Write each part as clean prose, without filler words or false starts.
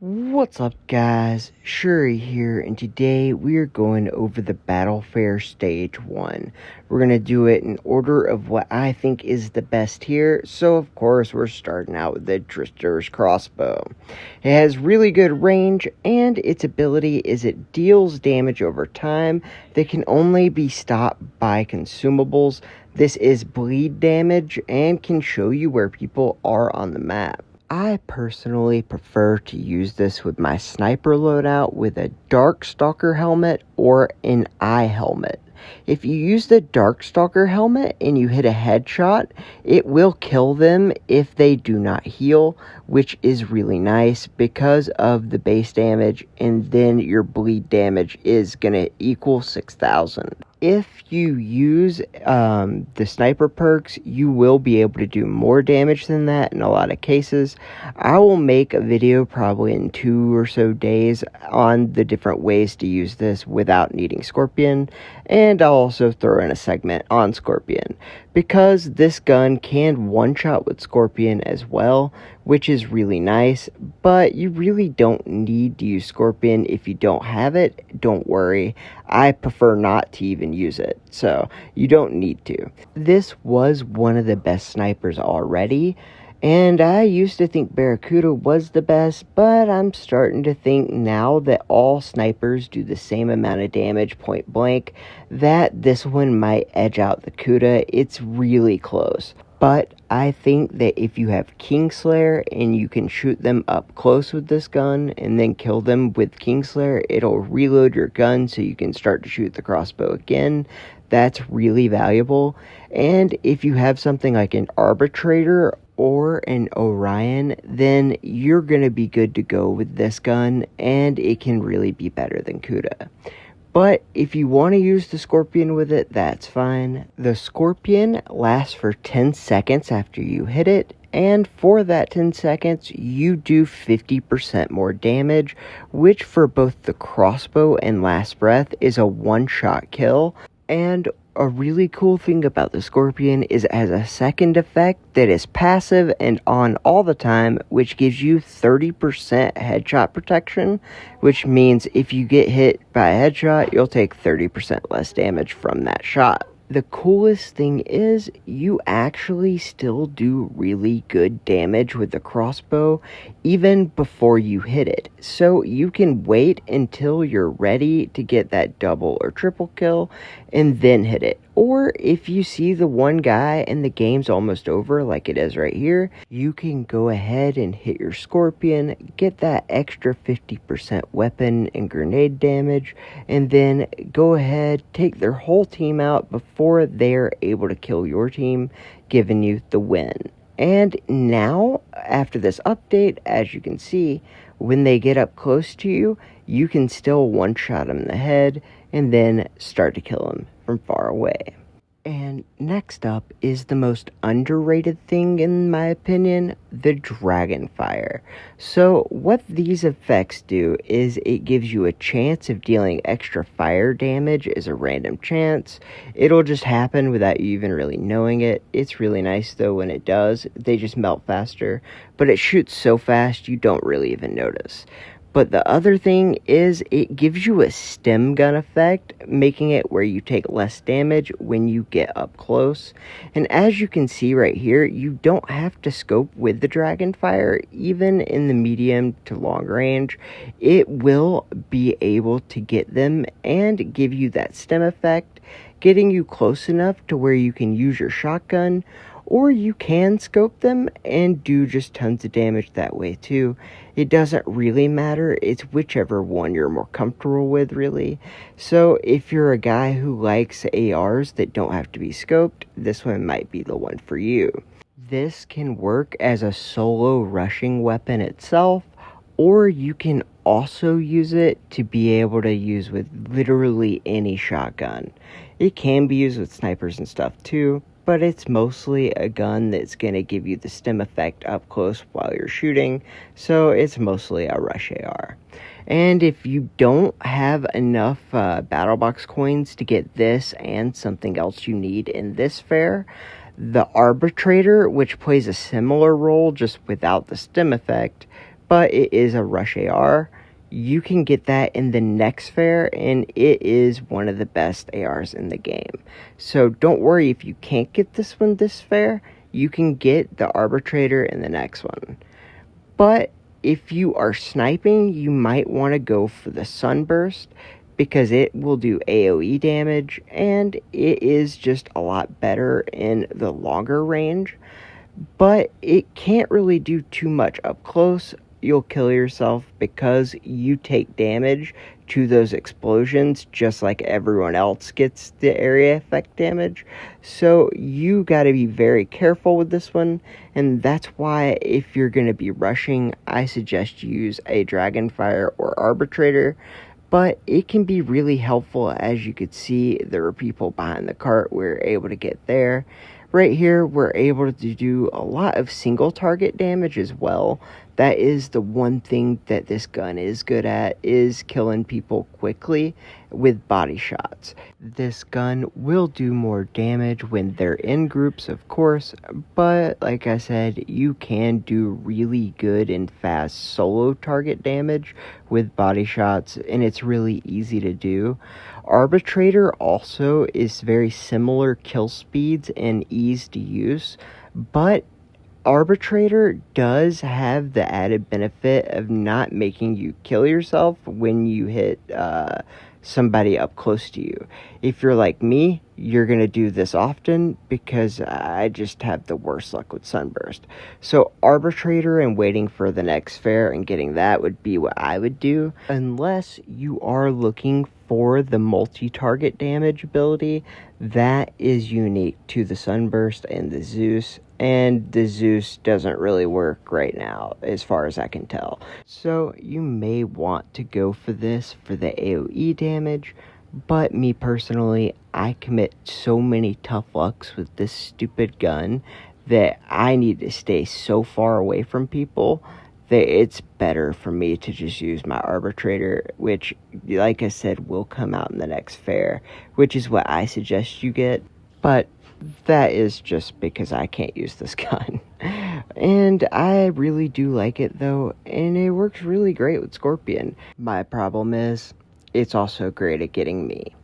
What's up guys, Shouri here, and today we are going over the Battlefare Stage 1. We're going to do it in order of what I think is the best here, so of course we're starting out with the Drifter's Crossbow. It has really good range, and its ability is it deals damage over time that can only be stopped by consumables. This is bleed damage and can show you where people are on the map. I personally prefer to use this with my sniper loadout with a Darkstalker helmet or an eye helmet. If you use the Darkstalker helmet and you hit a headshot, it will kill them if they do not heal, which is really nice because of the base damage, and then your bleed damage is going to equal 6,000. If you use the sniper perks, you will be able to do more damage than that in a lot of cases. I will make a video probably in 2 or so days on the different ways to use this without needing Scorpion, and I'll also throw in a segment on Scorpion, because this gun can one-shot with Scorpion as well, which is really nice, but you really don't need to use Scorpion if you don't have it. Don't worry, I prefer not to even use it, so you don't need to. This was one of the best snipers already, and I used to think Barracuda was the best, but I'm starting to think now that all snipers do the same amount of damage point blank, that this one might edge out the Cuda. It's really close. But I think that if you have Kingslayer and you can shoot them up close with this gun and then kill them with Kingslayer, it'll reload your gun so you can start to shoot the crossbow again. That's really valuable. And if you have something like an Arbitrator or an Orion, then you're going to be good to go with this gun, and it can really be better than Cuda. But if you want to use the Scorpion with it, that's fine. The Scorpion lasts for 10 seconds after you hit it, and for that 10 seconds, you do 50% more damage, which for both the crossbow and last breath is a one-shot kill. And a really cool thing about the Scorpion is it has a second effect that is passive and on all the time, which gives you 30% headshot protection, which means if you get hit by a headshot, you'll take 30% less damage from that shot. The coolest thing is you actually still do really good damage with the crossbow even before you hit it. So you can wait until you're ready to get that double or triple kill and then hit it. Or if you see the one guy and the game's almost over like it is right here, you can go ahead and hit your Scorpion, get that extra 50% weapon and grenade damage, and then go ahead, take their whole team out before they're able to kill your team, giving you the win. And now, after this update, as you can see, when they get up close to you, you can still one-shot them in the head and then start to kill them from far away. And next up is the most underrated thing in my opinion, the Dragonfire. So what these effects do is it gives you a chance of dealing extra fire damage as a random chance. It'll just happen without you even really knowing it. It's really nice though when it does. They just melt faster, but it shoots so fast you don't really even notice. But the other thing is it gives you a stem gun effect, making it where you take less damage when you get up close. And as you can see right here, you don't have to scope with the Dragonfire. Even in the medium to long range, it will be able to get them and give you that stem effect, getting you close enough to where you can use your shotgun, or you can scope them and do just tons of damage that way too. It doesn't really matter, it's whichever one you're more comfortable with really. So if you're a guy who likes ARs that don't have to be scoped, this one might be the one for you. This can work as a solo rushing weapon itself, or you can also use it to be able to use with literally any shotgun. It can be used with snipers and stuff too, but it's mostly a gun that's going to give you the stem effect up close while you're shooting, so it's mostly a rush AR. And if you don't have enough battle box coins to get this and something else you need in this fair, the Arbitrator, which plays a similar role just without the stem effect, but it is a rush AR. You can get that in the next fair, and it is one of the best ARs in the game. So don't worry if you can't get this one this fair. You can get the Arbitrator in the next one. But if you are sniping, you might want to go for the Sunburst, because it will do AoE damage, and it is just a lot better in the longer range. But it can't really do too much up close. You'll kill yourself because you take damage to those explosions just like everyone else gets the area effect damage. So you got to be very careful with this one, and that's why if you're going to be rushing, I suggest you use a Dragonfire or Arbitrator. But it can be really helpful. As you could see, there were people behind the cart. We were able to get there. Right here, we're able to do a lot of single target damage as well. That is the one thing that this gun is good at, is killing people quickly with body shots. This gun will do more damage when they're in groups, of course, but like I said, you can do really good and fast solo target damage with body shots, and it's really easy to do. Arbitrator also is very similar kill speeds and ease to use, but Arbitrator does have the added benefit of not making you kill yourself when you hit somebody up close to you. If you're like me, you're going to do this often because I just have the worst luck with Sunburst. So Arbitrator and waiting for the next fair and getting that would be what I would do, unless you are looking for the multi-target damage ability. That is unique to the Sunburst and the Zeus, and the Zeus doesn't really work right now as far as I can tell. So you may want to go for this for the AoE damage, but me personally, I commit so many tough lucks with this stupid gun that I need to stay so far away from people that it's better for me to just use my Arbitrator, which, like I said, will come out in the next fair, which is what I suggest you get. But that is just because I can't use this gun. And I really do like it though, and it works really great with Scorpion. My problem is, it's also great at getting me.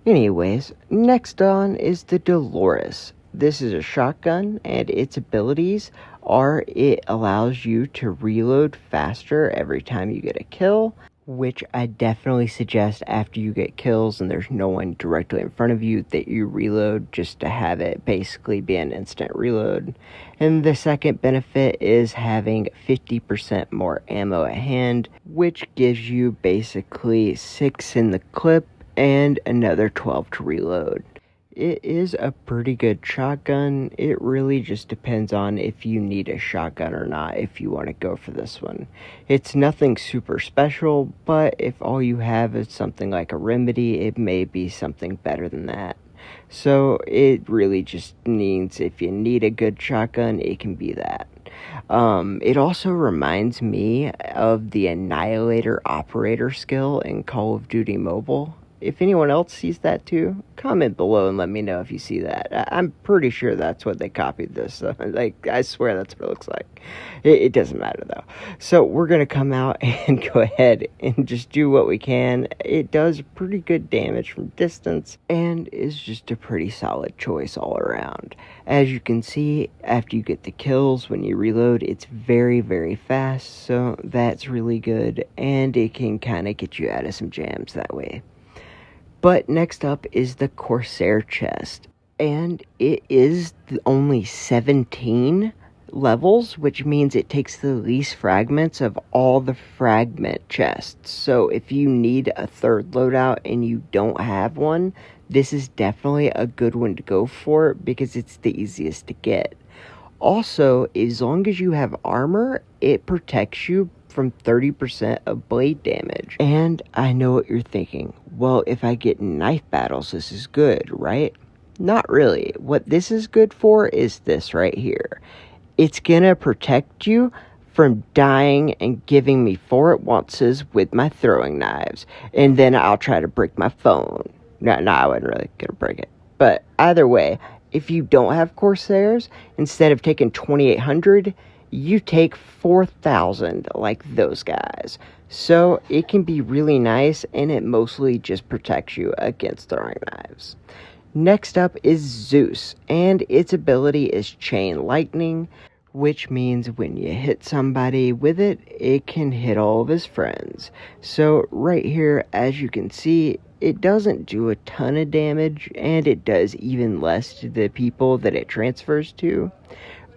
Anyways, next on is the Dolores. This is a shotgun, and its abilities are it allows you to reload faster every time you get a kill, which I definitely suggest after you get kills and there's no one directly in front of you that you reload, just to have it basically be an instant reload. And the second benefit is having 50% more ammo at hand, which gives you basically 6 in the clip and another 12 to reload. It is a pretty good shotgun. It really just depends on if you need a shotgun or not, if you want to go for this one. It's nothing super special, but if all you have is something like a remedy, it may be something better than that. So it really just means if you need a good shotgun, it can be that. It also reminds me of the Annihilator Operator skill in Call of Duty Mobile. If anyone else sees that too, comment below and let me know if you see that. I'm pretty sure that's what they copied this. Like, I swear that's what it looks like. It doesn't matter though. So we're going to come out and go ahead and just do what we can. It does pretty good damage from distance and is just a pretty solid choice all around. As you can see, after you get the kills, when you reload, it's very, very fast. So that's really good, and it can kind of get you out of some jams that way. But next up is the Corsair chest, and it is only 17 levels, which means it takes the least fragments of all the fragment chests. So if you need a third loadout and you don't have one, this is definitely a good one to go for because it's the easiest to get. Also, as long as you have armor, it protects you from 30% of blade damage. And I know what you're thinking. Well, if I get knife battles, this is good, right? Not really. What this is good for is this right here. It's gonna protect you from dying and giving me 4 at onces with my throwing knives. And then I'll try to break my phone. No, I wasn't really gonna break it. But either way, if you don't have Corsairs, instead of taking 2800, you take 4,000 like those guys. So it can be really nice, and it mostly just protects you against throwing knives. Next up is Zeus, and its ability is Chain Lightning, which means when you hit somebody with it, it can hit all of his friends. So right here, as you can see, it doesn't do a ton of damage, and it does even less to the people that it transfers to.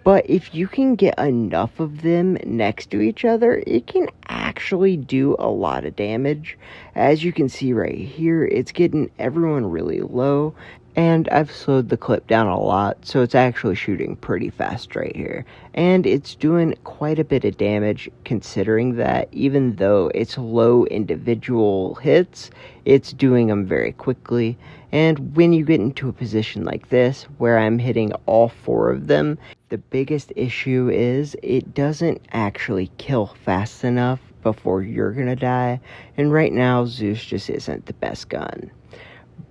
But if you can get enough of them next to each other, it can actually do a lot of damage. As you can see right here, it's getting everyone really low. And I've slowed the clip down a lot, so it's actually shooting pretty fast right here. And it's doing quite a bit of damage, considering that even though it's low individual hits, it's doing them very quickly. And when you get into a position like this, where I'm hitting all 4 of them, the biggest issue is it doesn't actually kill fast enough before you're gonna die. And right now, Zeus just isn't the best gun.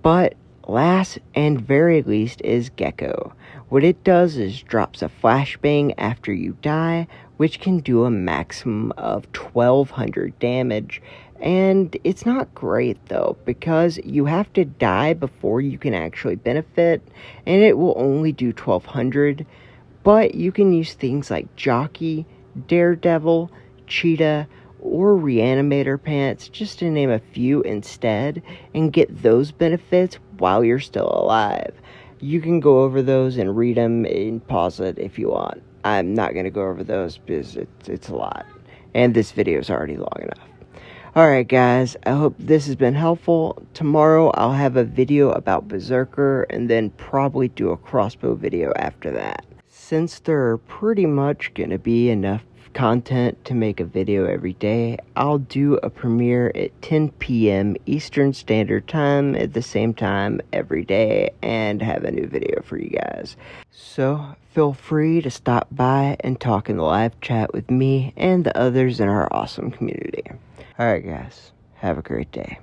But last and very least is Gecko. What it does is drops a flashbang after you die, which can do a maximum of 1,200 damage. And it's not great though, because you have to die before you can actually benefit, and it will only do 1,200. But you can use things like Jockey, Daredevil, Cheetah, or Reanimator Pants, just to name a few instead, and get those benefits while you're still alive. You can go over those and read them and pause it if you want. I'm not going to go over those because it's a lot, and this video is already long enough. Alright guys, I hope this has been helpful. Tomorrow I'll have a video about Berserker, and then probably do a Crossbow video after that. Since there are pretty much going to be enough content to make a video every day, I'll do a premiere at 10 p.m. Eastern Standard Time at the same time every day, and have a new video for you guys. So feel free to stop by and talk in the live chat with me and the others in our awesome community. Alright guys, have a great day.